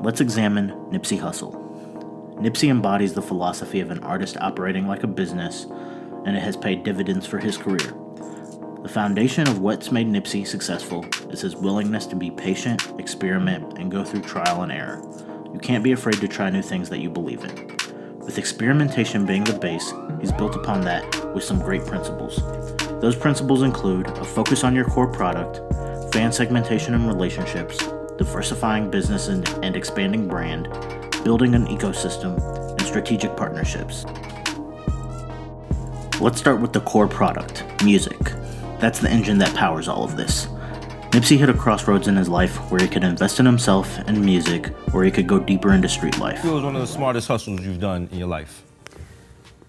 let's examine Nipsey Hussle. Nipsey embodies the philosophy of an artist operating like a business, and it has paid dividends for his career. The foundation of what's made Nipsey successful is his willingness to be patient, experiment, and go through trial and error. You can't be afraid to try new things that you believe in. With experimentation being the base, he's built upon that with some great principles. Those principles include a focus on your core product, fan segmentation and relationships, diversifying business and expanding brand, building an ecosystem, and strategic partnerships. Let's start with the core product, music. That's the engine that powers all of this. Nipsey hit a crossroads in his life where he could invest in himself and music, or he could go deeper into street life. It was one of the smartest hustles you've done in your life.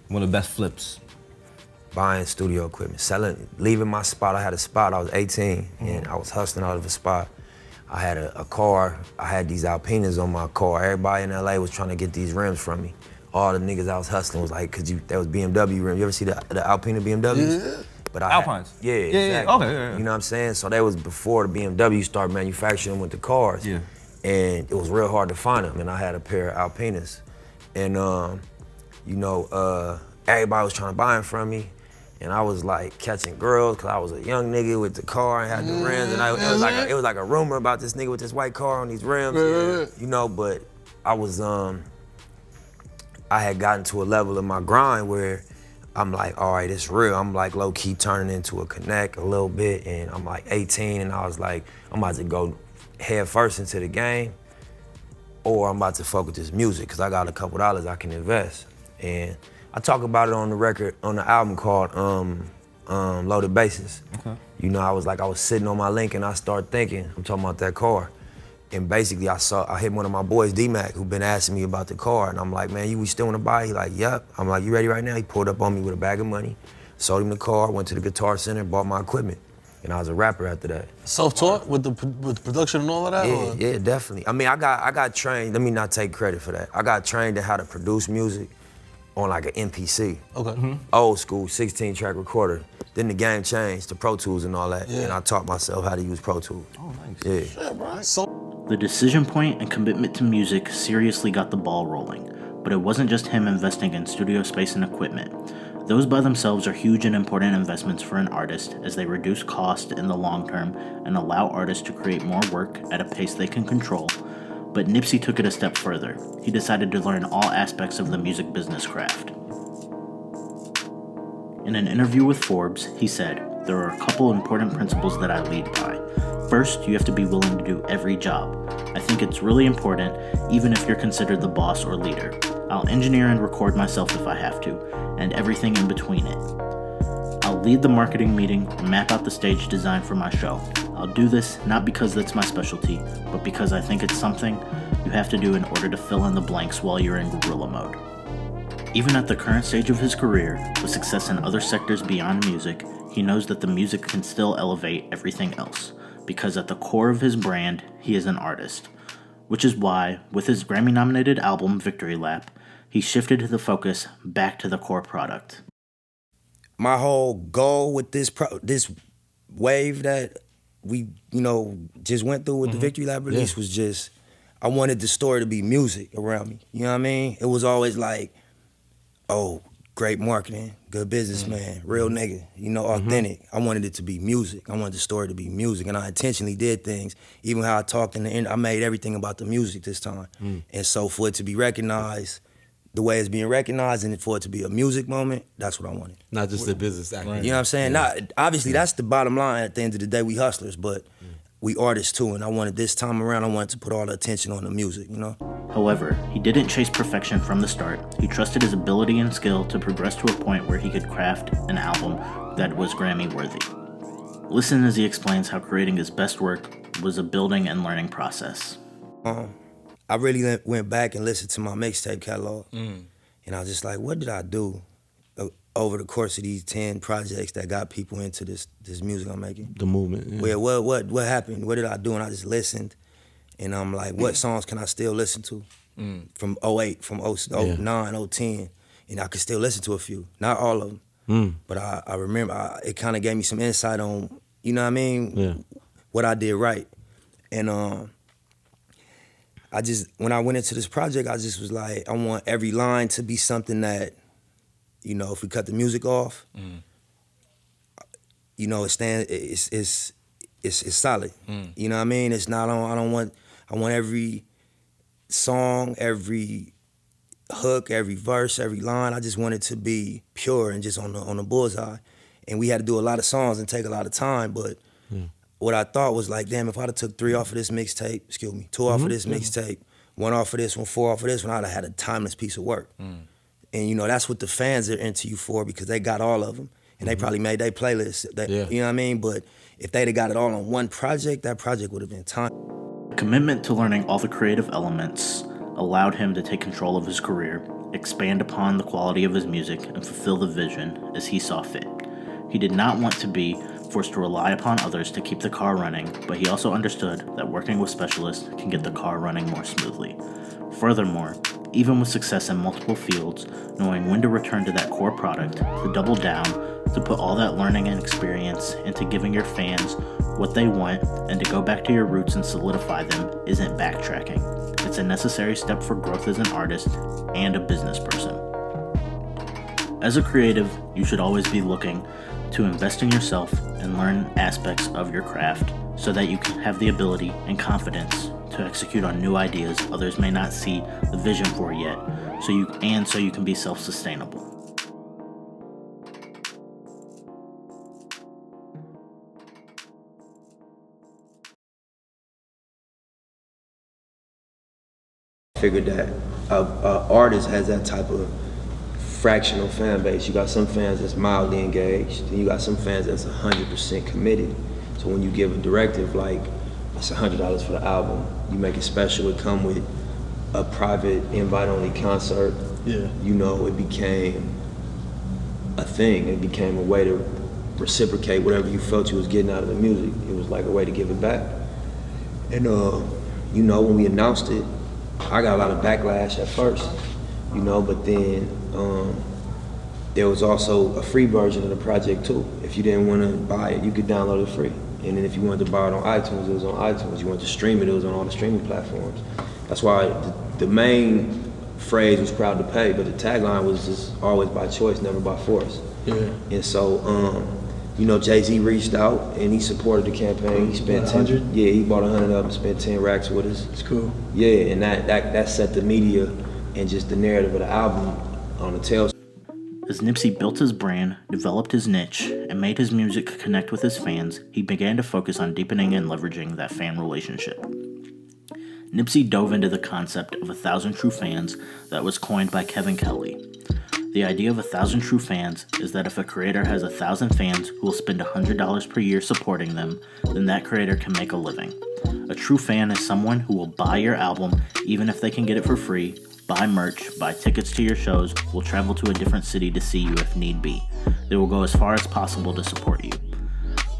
One of the best flips. Buying studio equipment, leaving my spot. I had a spot, I was 18, and I was hustling out of a spot. I had a car, I had these Alpinas on my car. Everybody in LA was trying to get these rims from me. All the niggas I was hustling was like, that was BMW rims. You ever see the Alpina BMWs? Yeah. But Alpines? Yeah, yeah, exactly. Okay, yeah. You know what I'm saying? So that was before the BMW started manufacturing with the cars. Yeah. And it was real hard to find them, and I had a pair of Alpinas. And everybody was trying to buy them from me. And I was like catching girls, cause I was a young nigga with the car and had the rims, and it was like a rumor about this nigga with this white car on these rims, you know. But I was I had gotten to a level of my grind where I'm like, all right, it's real. I'm like low key turning into a connect a little bit, and I'm like 18, and I was like, I'm about to go head first into the game, or I'm about to fuck with this music, cause I got a couple dollars I can invest. And I talk about it on the record, on the album called Loaded Bases. Okay. You know, I was sitting on my link and I started thinking, I'm talking about that car. And basically I hit one of my boys, D-Mac, who been asking me about the car. And I'm like, man, we still wanna buy? He like, yep. I'm like, you ready right now? He pulled up on me with a bag of money, sold him the car, went to the Guitar Center, bought my equipment. And I was a rapper after that. Self-taught with the production and all of that? Yeah, definitely. I mean, I got trained, let me not take credit for that. I got trained in how to produce music on like an MPC. Okay. Old school, 16-track recorder. Then the game changed to Pro Tools and all that, and I taught myself how to use Pro Tools. Oh, nice. Yeah. Shit, bro. So The decision point and commitment to music seriously got the ball rolling, but it wasn't just him investing in studio space and equipment. Those by themselves are huge and important investments for an artist, as they reduce cost in the long term and allow artists to create more work at a pace they can control. But Nipsey took it a step further. He decided to learn all aspects of the music business craft. In an interview with Forbes, he said, "There are a couple important principles that I lead by. First, you have to be willing to do every job. I think it's really important, even if you're considered the boss or leader. I'll engineer and record myself if I have to, and everything in between it. I'll lead the marketing meeting and map out the stage design for my show. I'll do this not because that's my specialty, but because I think it's something you have to do in order to fill in the blanks while you're in guerrilla mode." Even at the current stage of his career, with success in other sectors beyond music, he knows that the music can still elevate everything else, because at the core of his brand, he is an artist. Which is why, with his Grammy-nominated album Victory Lap, he shifted the focus back to the core product. My whole goal with this wave that we, just went through with the Victory Lap release was just, I wanted the story to be music around me. You know what I mean? It was always like, oh, great marketing, good businessman, real nigga, authentic. I wanted it to be music. I wanted the story to be music, and I intentionally did things. Even how I talked in the end, I made everything about the music this time. And so for it to be recognized the way it's being recognized, and for it to be a music moment, that's what I wanted. Not just a business act. You know what I'm saying? Obviously, that's the bottom line. At the end of the day, we hustlers, but we artists too. And I wanted this time around, I wanted to put all the attention on the music, However, he didn't chase perfection from the start. He trusted his ability and skill to progress to a point where he could craft an album that was Grammy-worthy. Listen as he explains how creating his best work was a building and learning process. I really went back and listened to my mixtape catalog, and I was just like, what did I do over the course of these 10 projects that got people into this music I'm making? The movement. Yeah. What happened? What did I do? And I just listened, and I'm like, what songs can I still listen to from 08, from 09, 010, and I could still listen to a few, not all of them, but I remember it kind of gave me some insight on, what I did right, and when I went into this project, I just was like, I want every line to be something that, you know, if we cut the music off, you know, it's solid. You know what I mean? It's not on. I want every song, every hook, every verse, every line. I just want it to be pure and just on the bullseye. And we had to do a lot of songs and take a lot of time, but what I thought was like, damn, if I'd have took 3 off of this mixtape, 2 off of this mixtape, 1 off of this one, 4 off of this one, I'd have had a timeless piece of work. And you know, that's what the fans are into you for, because they got all of them. And they probably made their playlists, you know what I mean? But if they'd have got it all on one project, that project would have been time. Commitment to learning all the creative elements allowed him to take control of his career, expand upon the quality of his music, and fulfill the vision as he saw fit. He did not want to be forced to rely upon others to keep the car running, but he also understood that working with specialists can get the car running more smoothly. Furthermore, even with success in multiple fields, knowing when to return to that core product, to double down, to put all that learning and experience into giving your fans what they want, and to go back to your roots and solidify them isn't backtracking. It's a necessary step for growth as an artist and a business person. As a creative, you should always be looking to invest in yourself and learn aspects of your craft so that you can have the ability and confidence to execute on new ideas others may not see the vision for yet, so you can be self-sustainable. Figured that an artist has that type of fractional fan base. You got some fans that's mildly engaged, and you got some fans that's 100% committed. So when you give a directive like, it's $100 for the album, you make it special, it come with a private invite-only concert. You know, it became a thing. It became a way to reciprocate whatever you felt you was getting out of the music. It was like a way to give it back. And you know, when we announced it, I got a lot of backlash at first, you know, but then there was also a free version of the project too. If you didn't want to buy it, you could download it free. And then if you wanted to buy it on iTunes, it was on iTunes. You wanted to stream it, it was on all the streaming platforms. That's why the main phrase was proud to pay, but the tagline was just always by choice, never by force. And so, you know, Jay-Z reached out and he supported the campaign. He spent 100? Yeah, he bought 100 of them, spent 10 racks with us. It's cool. Yeah, and that set the media and just the narrative of the album on the tail. As Nipsey built his brand, developed his niche, and made his music connect with his fans, he began to focus on deepening and leveraging that fan relationship. Nipsey dove into the concept of 1,000 true fans that was coined by Kevin Kelly. The idea of 1,000 true fans is that if a creator has 1,000 fans who will spend $100 per year supporting them, then that creator can make a living. A true fan is someone who will buy your album even if they can get it for free, buy merch, buy tickets to your shows, will travel to a different city to see you if need be. They will go as far as possible to support you.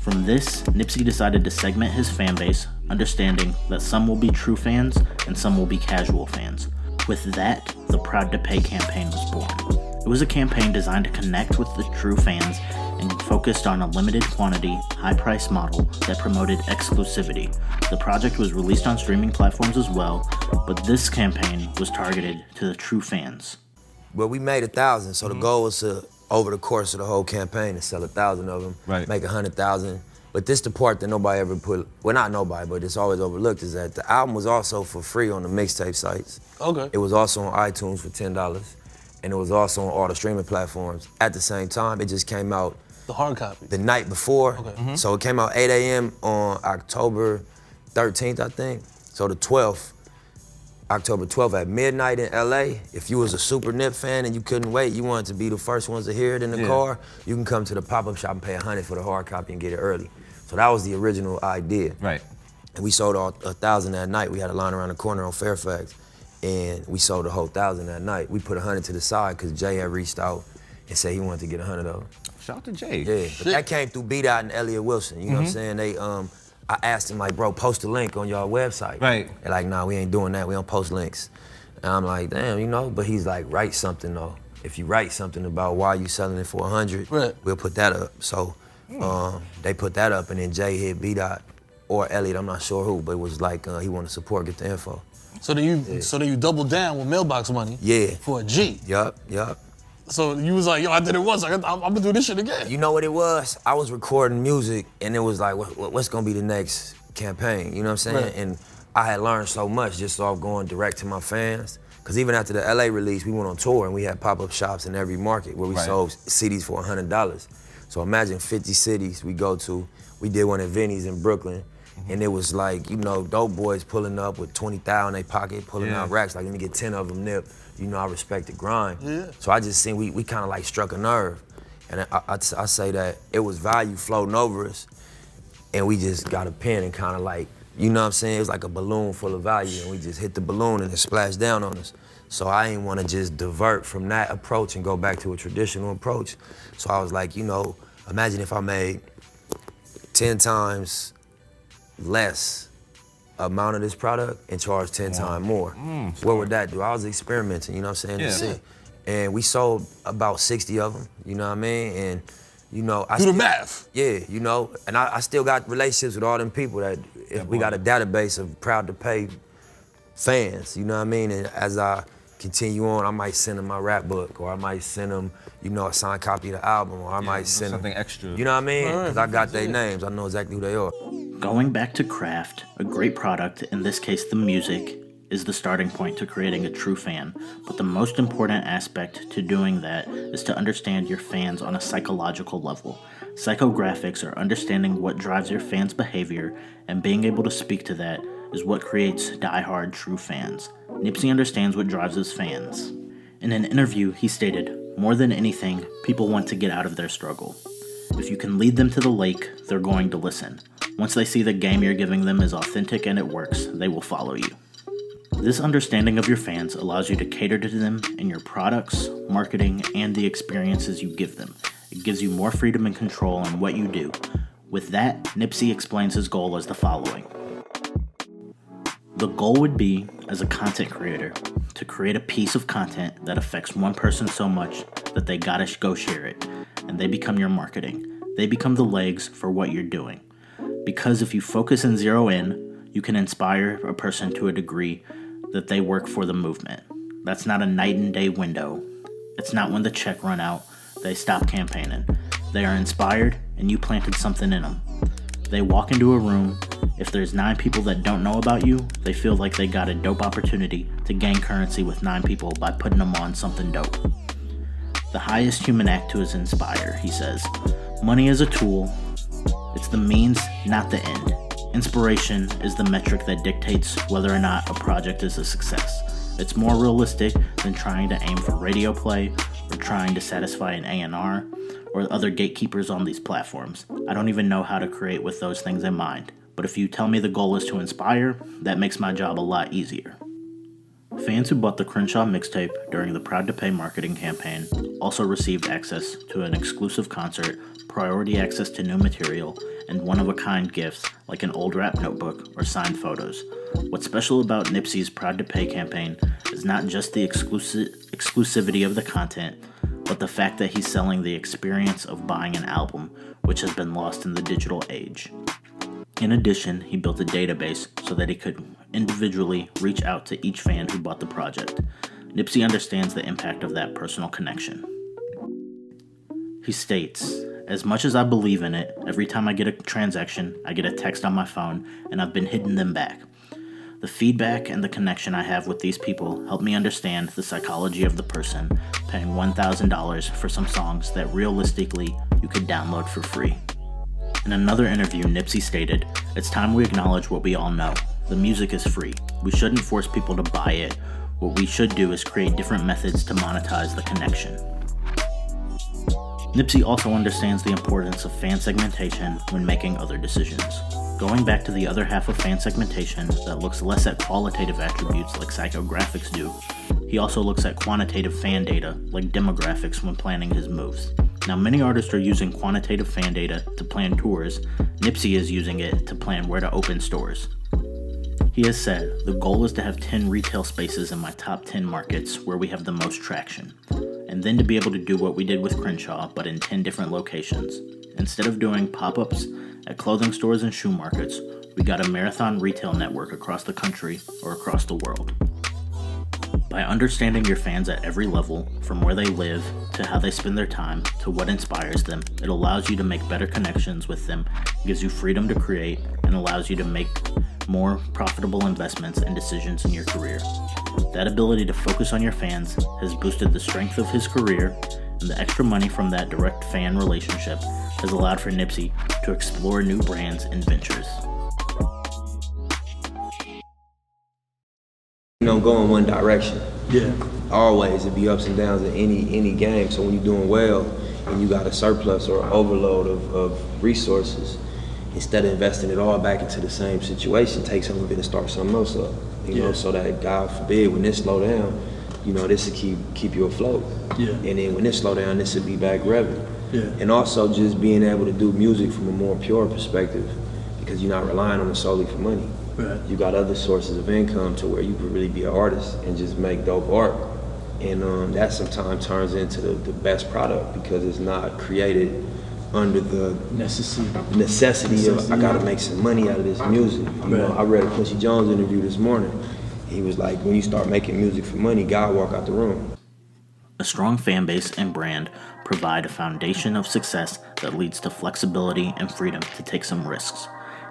From this, Nipsey decided to segment his fan base, understanding that some will be true fans and some will be casual fans. With that, the Proud to Pay campaign was born. It was a campaign designed to connect with the true fans and focused on a limited quantity, high-price model that promoted exclusivity. The project was released on streaming platforms as well, but this campaign was targeted to the true fans. Well, we made 1,000, so the goal was to, over the course of the whole campaign, to sell 1,000 of them, make 100,000. But this the part that nobody ever put, well, not nobody, but it's always overlooked, is that the album was also for free on the mixtape sites. It was also on iTunes for $10, and it was also on all the streaming platforms. At the same time, it just came out the hard copy the night before. So it came out 8 a.m. on October 13th, I think. So the 12th, October 12th at midnight in LA. If you was a super Nip fan and you couldn't wait, you wanted to be the first ones to hear it in the car, you can come to the pop-up shop and pay $100 for the hard copy and get it early. So that was the original idea. And we sold all 1,000 that night. We had a line around the corner on Fairfax, and we sold the whole 1,000 that night. We put 100 to the side because Jay had reached out and said he wanted to get 100 of them. Shout out to Jay. Yeah, but that came through B-Dot and Elliot Wilson, you know what I'm saying? They, I asked him like, bro, post a link on y'all website. They're like, nah, we ain't doing that, we don't post links. And I'm like, damn, you know, but he's like, write something though. If you write something about why you selling it for 100, we'll put that up. So they put that up, and then Jay hit B-Dot or Elliot, I'm not sure who, but it was like, he wanted support, get the info. So then you doubled down with mailbox money. Yeah. For a G. Yup. So you was like, yo, I did it once. I'm gonna do this shit again. You know what it was? I was recording music, and it was like, what's gonna be the next campaign? You know what I'm saying? Right. And I had learned so much just off going direct to my fans. Because even after the LA release, we went on tour, and we had pop-up shops in every market where we sold CDs for $100. So imagine 50 cities we go to. We did one at Vinny's in Brooklyn, and it was like, you know, dope boys pulling up with 20,000 in their pocket, pulling out racks, like, let me get 10 of them, Nip. You know, I respect the grind. Yeah. So I just seen we kind of like struck a nerve. And I say that it was value floating over us, and we just got a pen and kind of like, you know what I'm saying? It was like a balloon full of value, and we just hit the balloon and it splashed down on us. So I didn't want to just divert from that approach and go back to a traditional approach. So I was like, you know, imagine if I made 10 times less amount of this product and charged 10 times more. What would that do? I was experimenting, you know what I'm saying, to see. And we sold about 60 of them, you know what I mean? And, you know, Do the math. Yeah, you know, and I still got relationships with all them people that we got a database of proud to pay fans, you know what I mean? And as I continue on, I might send them my rap book, or I might send them, you know, a signed copy of the album, or I might send something them extra. You know what I mean? Because I got their names, I know exactly who they are. Going back to craft, a great product, in this case the music, is the starting point to creating a true fan. But the most important aspect to doing that is to understand your fans on a psychological level. Psychographics are understanding what drives your fans' behavior, and being able to speak to that is what creates die-hard true fans. Nipsey understands what drives his fans. In an interview, he stated, "More than anything, people want to get out of their struggle. If you can lead them to the lake, they're going to listen. Once they see the game you're giving them is authentic and it works, they will follow you." This understanding of your fans allows you to cater to them in your products, marketing, and the experiences you give them. It gives you more freedom and control on what you do. With that, Nipsey explains his goal as the following. The goal would be, as a content creator, to create a piece of content that affects one person so much that they gotta go share it, and they become your marketing. They become the legs for what you're doing. Because if you focus and zero in, you can inspire a person to a degree that they work for the movement. That's not a night and day window. It's not when the check run out, they stop campaigning. They are inspired, and you planted something in them. They walk into a room. If there's 9 people that don't know about you, they feel like they got a dope opportunity to gain currency with 9 people by putting them on something dope. The highest human act to is inspire, he says. Money is a tool. It's the means, not the end. Inspiration is the metric that dictates whether or not a project is a success. It's more realistic than trying to aim for radio play or trying to satisfy an A&R or other gatekeepers on these platforms. I don't even know how to create with those things in mind. But if you tell me the goal is to inspire, that makes my job a lot easier. Fans who bought the Crenshaw mixtape during the Proud to Pay marketing campaign also received access to an exclusive concert, priority access to new material, and one-of-a-kind gifts like an old rap notebook or signed photos. What's special about Nipsey's Proud to Pay campaign is not just the exclusivity of the content, but the fact that he's selling the experience of buying an album, which has been lost in the digital age. In addition, he built a database so that he could individually reach out to each fan who bought the project. Nipsey understands the impact of that personal connection. He states, "As much as I believe in it, every time I get a transaction, I get a text on my phone, and I've been hitting them back. The feedback and the connection I have with these people help me understand the psychology of the person paying $1,000 for some songs that realistically you could download for free." In another interview, Nipsey stated, "It's time we acknowledge what we all know. The music is free. We shouldn't force people to buy it. What we should do is create different methods to monetize the connection." Nipsey also understands the importance of fan segmentation when making other decisions. Going back to the other half of fan segmentation that looks less at qualitative attributes like psychographics do, he also looks at quantitative fan data like demographics when planning his moves. Now, many artists are using quantitative fan data to plan tours. Nipsey is using it to plan where to open stores. He has said, "The goal is to have 10 retail spaces in my top 10 markets where we have the most traction, and then to be able to do what we did with Crenshaw, but in 10 different locations. Instead of doing pop-ups at clothing stores and shoe markets, we got a marathon retail network across the country or across the world. By understanding your fans at every level, from where they live, to how they spend their time, to what inspires them, it allows you to make better connections with them, gives you freedom to create, and allows you to make more profitable investments and decisions in your career. That ability to focus on your fans has boosted the strength of his career, and the extra money from that direct fan relationship has allowed for Nipsey to explore new brands and ventures. You don't go in one direction. Yeah. Always, it be ups and downs in any game. So when you're doing well and you got a surplus or overload of resources, instead of investing it all back into the same situation, take some of it and start something else up. You know, so that God forbid when this slow down, you know, this will keep you afloat. Yeah. And then when this slow down, this will be back revenue. Yeah. And also just being able to do music from a more pure perspective, because you're not relying on it solely for money. Right. You got other sources of income to where you could really be an artist and just make dope art. And that sometimes turns into the best product because it's not created under the necessity of I gotta make some money out of this music. You know, I read a Quincy Jones interview this morning. He was like, when you start making music for money, God walk out the room. A strong fan base and brand provide a foundation of success that leads to flexibility and freedom to take some risks.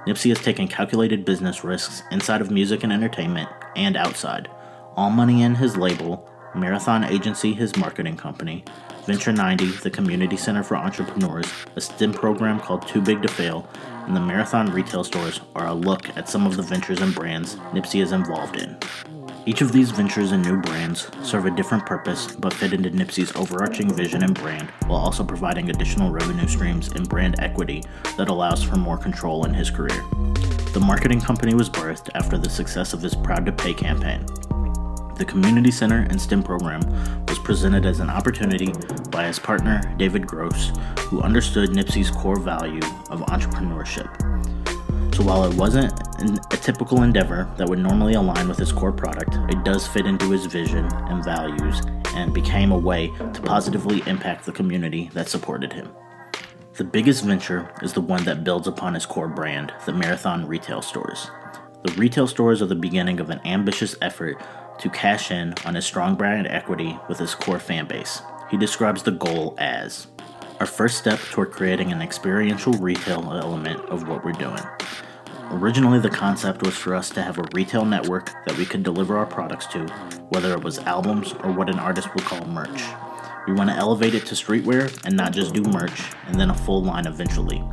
Nipsey has taken calculated business risks inside of music and entertainment and outside. All Money In, his label, Marathon Agency, his marketing company, Venture 90, the community center for entrepreneurs, a STEM program called Too Big to Fail, and the Marathon retail stores are a look at some of the ventures and brands Nipsey is involved in. Each of these ventures and new brands serve a different purpose but fit into Nipsey's overarching vision and brand, while also providing additional revenue streams and brand equity that allows for more control in his career. The marketing company was birthed after the success of his Proud to Pay campaign. The community center and STEM program was presented as an opportunity by his partner, David Gross, who understood Nipsey's core value of entrepreneurship. So while it wasn't a typical endeavor that would normally align with his core product, it does fit into his vision and values and became a way to positively impact the community that supported him. The biggest venture is the one that builds upon his core brand, the Marathon retail stores. The retail stores are the beginning of an ambitious effort to cash in on his strong brand equity with his core fan base. He describes the goal as our first step toward creating an experiential retail element of what we're doing. Originally, the concept was for us to have a retail network that we could deliver our products to, whether it was albums or what an artist would call merch. We want to elevate it to streetwear and not just do merch, and then a full line eventually.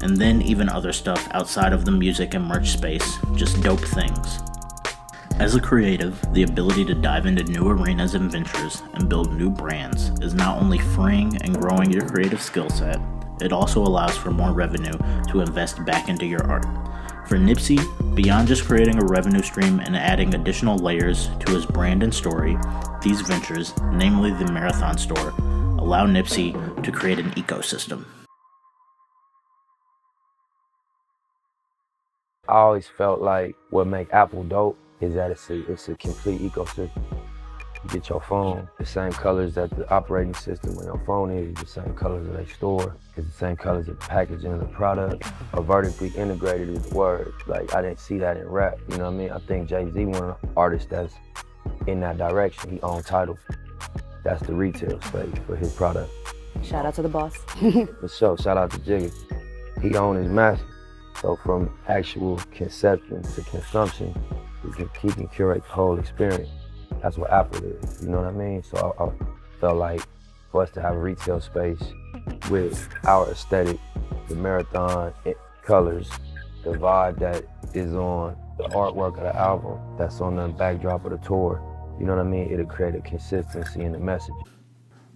And then even other stuff outside of the music and merch space, just dope things. As a creative, the ability to dive into new arenas and ventures and build new brands is not only freeing and growing your creative skill set, it also allows for more revenue to invest back into your art. For Nipsey, beyond just creating a revenue stream and adding additional layers to his brand and story, these ventures, namely the Marathon store, allow Nipsey to create an ecosystem. I always felt like what make Apple dope is that it's a complete ecosystem. You get your phone, the same colors that the operating system on your phone is, the same colors that they store, it's the same colors that the packaging of the product. Or vertically integrated is the word. Like, I didn't see that in rap, you know what I mean? I think Jay-Z one of the artists that's in that direction. He owns Tidal. That's the retail space for his product. Shout out to the boss. For sure, shout out to Jiggy. He owns his master. So from actual conception to consumption, he can curate the whole experience. That's what Apple is, you know what I mean? So I felt like for us to have a retail space with our aesthetic, the Marathon colors, the vibe that is on the artwork of the album, that's on the backdrop of the tour, you know what I mean? It'll create a consistency in the message.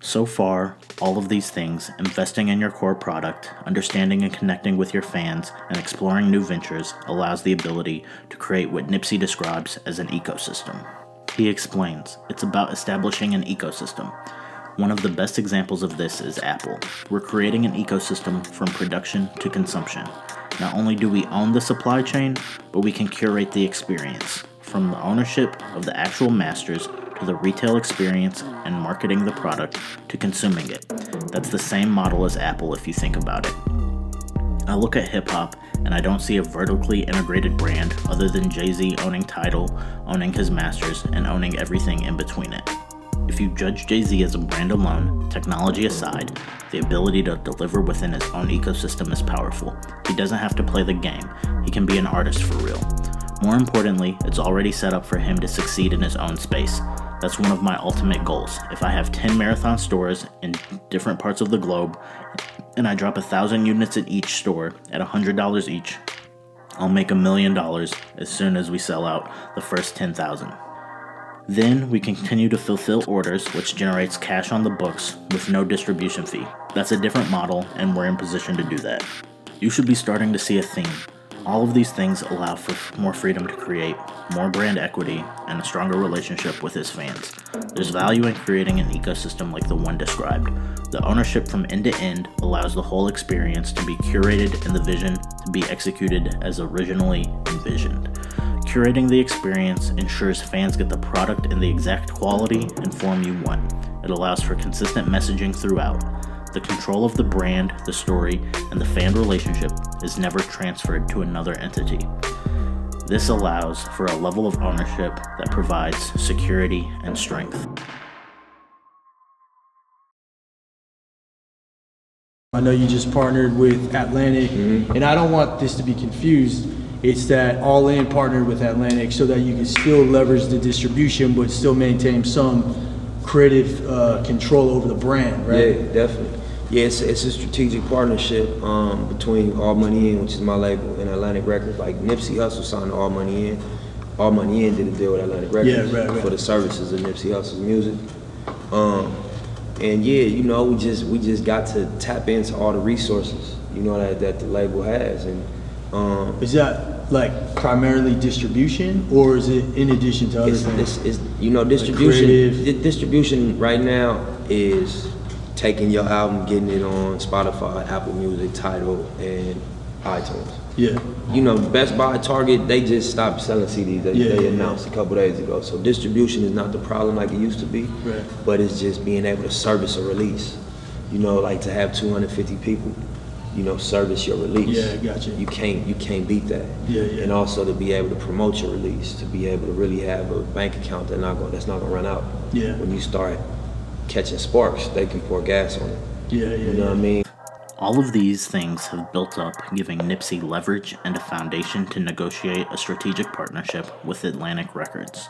So far, all of these things, investing in your core product, understanding and connecting with your fans, and exploring new ventures allows the ability to create what Nipsey describes as an ecosystem. He explains, it's about establishing an ecosystem. One of the best examples of this is Apple. We're creating an ecosystem from production to consumption. Not only do we own the supply chain, but we can curate the experience, from the ownership of the actual masters to the retail experience and marketing the product to consuming it. That's the same model as Apple if you think about it. I look at hip-hop and I don't see a vertically integrated brand other than Jay-Z owning Tidal, owning his masters, and owning everything in between it. If you judge Jay-Z as a brand alone, technology aside, the ability to deliver within his own ecosystem is powerful. He doesn't have to play the game, he can be an artist for real. More importantly, it's already set up for him to succeed in his own space. That's one of my ultimate goals. If I have 10 marathon stores in different parts of the globe, and I drop 1,000 units at each store at $100 each, I'll make $1 million as soon as we sell out the first 10,000. Then we continue to fulfill orders, which generates cash on the books with no distribution fee. That's a different model, and we're in position to do that. You should be starting to see a theme. All of these things allow for more freedom to create, more brand equity, and a stronger relationship with his fans. There's value in creating an ecosystem like the one described. The ownership from end to end allows the whole experience to be curated and the vision to be executed as originally envisioned. Curating the experience ensures fans get the product in the exact quality and form you want. It allows for consistent messaging throughout. The control of the brand, the story, and the fan relationship is never transferred to another entity. This allows for a level of ownership that provides security and strength. I know you just partnered with Atlantic, and I don't want this to be confused. It's that All In partnered with Atlantic so that you can still leverage the distribution but still maintain some creative control over the brand, right? Yeah, definitely. Yeah, it's a strategic partnership between All Money In, which is my label, and Atlantic Records. Like Nipsey Hussle signed to All Money In. All Money In did a deal with Atlantic Records right. for the services of Nipsey Hussle's music. And yeah, you know, we just got to tap into all the resources, you know, that the label has. And is that like primarily distribution, or is it in addition to other things? It's you know, distribution. Like distribution right now is taking your album, getting it on Spotify, Apple Music, Tidal, and iTunes. Yeah. You know, Best Buy, Target, they just stopped selling CDs. They announced a couple days ago. So distribution is not the problem like it used to be, right. But it's just being able to service a release. You know, like to have 250 people, you know, service your release. Yeah, gotcha. You can't beat that. Yeah. And also to be able to promote your release, to be able to really have a bank account that's not gonna run out. Yeah. When you start catching sparks, they can pour gas on it. Yeah. You know what I mean? All of these things have built up, giving Nipsey leverage and a foundation to negotiate a strategic partnership with Atlantic Records.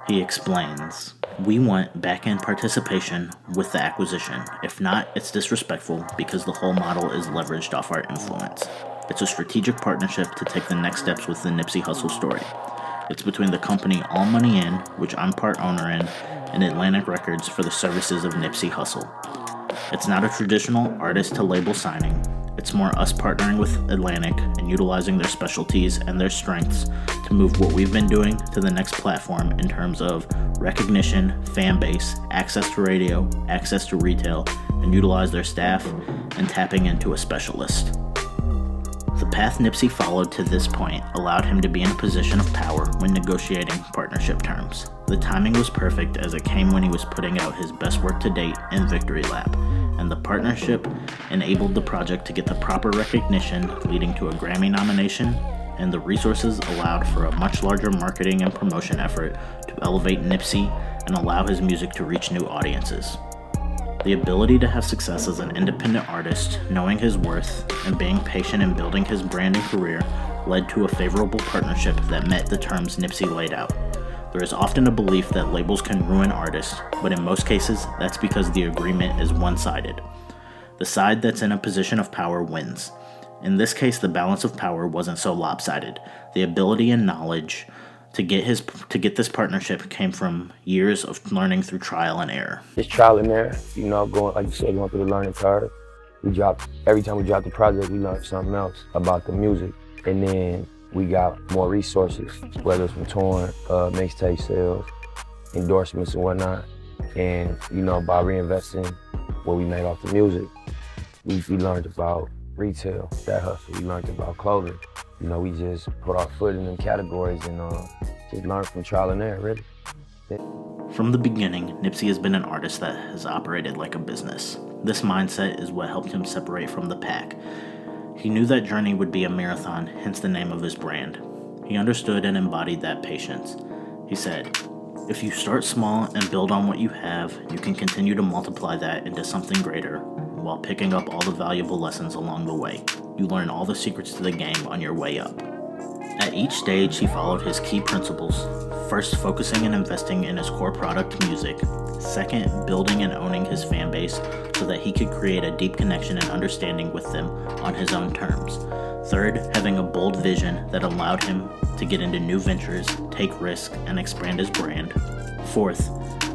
He explains, "We want back-end participation with the acquisition. If not, it's disrespectful because the whole model is leveraged off our influence. It's a strategic partnership to take the next steps with the Nipsey Hussle story. It's between the company All Money In, which I'm part owner in, and Atlantic Records for the services of Nipsey Hussle. It's not a traditional artist-to-label signing. It's more us partnering with Atlantic and utilizing their specialties and their strengths to move what we've been doing to the next platform in terms of recognition, fan base, access to radio, access to retail, and utilize their staff and tapping into a specialist." The path Nipsey followed to this point allowed him to be in a position of power when negotiating partnership terms. The timing was perfect as it came when he was putting out his best work to date in Victory Lap, and the partnership enabled the project to get the proper recognition, leading to a Grammy nomination, and the resources allowed for a much larger marketing and promotion effort to elevate Nipsey and allow his music to reach new audiences. The ability to have success as an independent artist, knowing his worth, and being patient in building his brand and career led to a favorable partnership that met the terms Nipsey laid out. There is often a belief that labels can ruin artists, but in most cases, that's because the agreement is one-sided. The side that's in a position of power wins. In this case, the balance of power wasn't so lopsided. The ability and knowledge to get this partnership came from years of learning through trial and error. It's trial and error, you know, going through the learning curve. Every time we drop the project, we learn something else about the music. And then we got more resources, whether it's from touring, mixtape sales, endorsements and whatnot. And, you know, by reinvesting what we made off the music, we learned about retail, that hustle. We learned about clothing. You know, we just put our foot in them categories and just learned from trial and error, really. Yeah. From the beginning, Nipsey has been an artist that has operated like a business. This mindset is what helped him separate from the pack. He knew that journey would be a marathon, hence the name of his brand. He understood and embodied that patience. He said, "If you start small and build on what you have, you can continue to multiply that into something greater while picking up all the valuable lessons along the way. You learn all the secrets to the game on your way up." At each stage, he followed his key principles. First, focusing and investing in his core product, music. Second, building and owning his fan base so that he could create a deep connection and understanding with them on his own terms. Third, having a bold vision that allowed him to get into new ventures, take risks, and expand his brand. Fourth,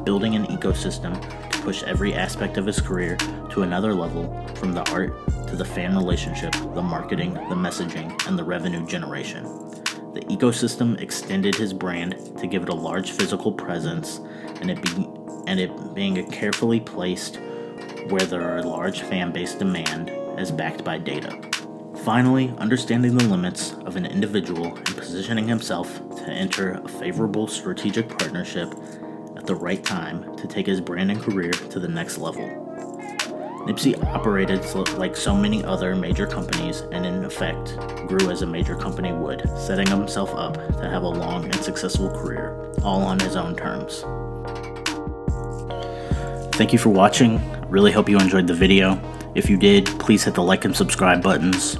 building an ecosystem to push every aspect of his career to another level, from the art to the fan relationship, the marketing, the messaging, and the revenue generation. The ecosystem extended his brand to give it a large physical presence, and it being a carefully placed where there are large fan base demand as backed by data. Finally, understanding the limits of an individual and positioning himself to enter a favorable strategic partnership at the right time to take his brand and career to the next level. Nipsey operated like so many other major companies and in effect grew as a major company would, setting himself up to have a long and successful career, all on his own terms. Thank you for watching. I really hope you enjoyed the video. If you did, please hit the like and subscribe buttons.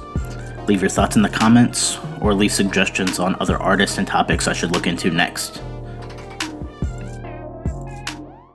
Leave your thoughts in the comments or leave suggestions on other artists and topics I should look into next.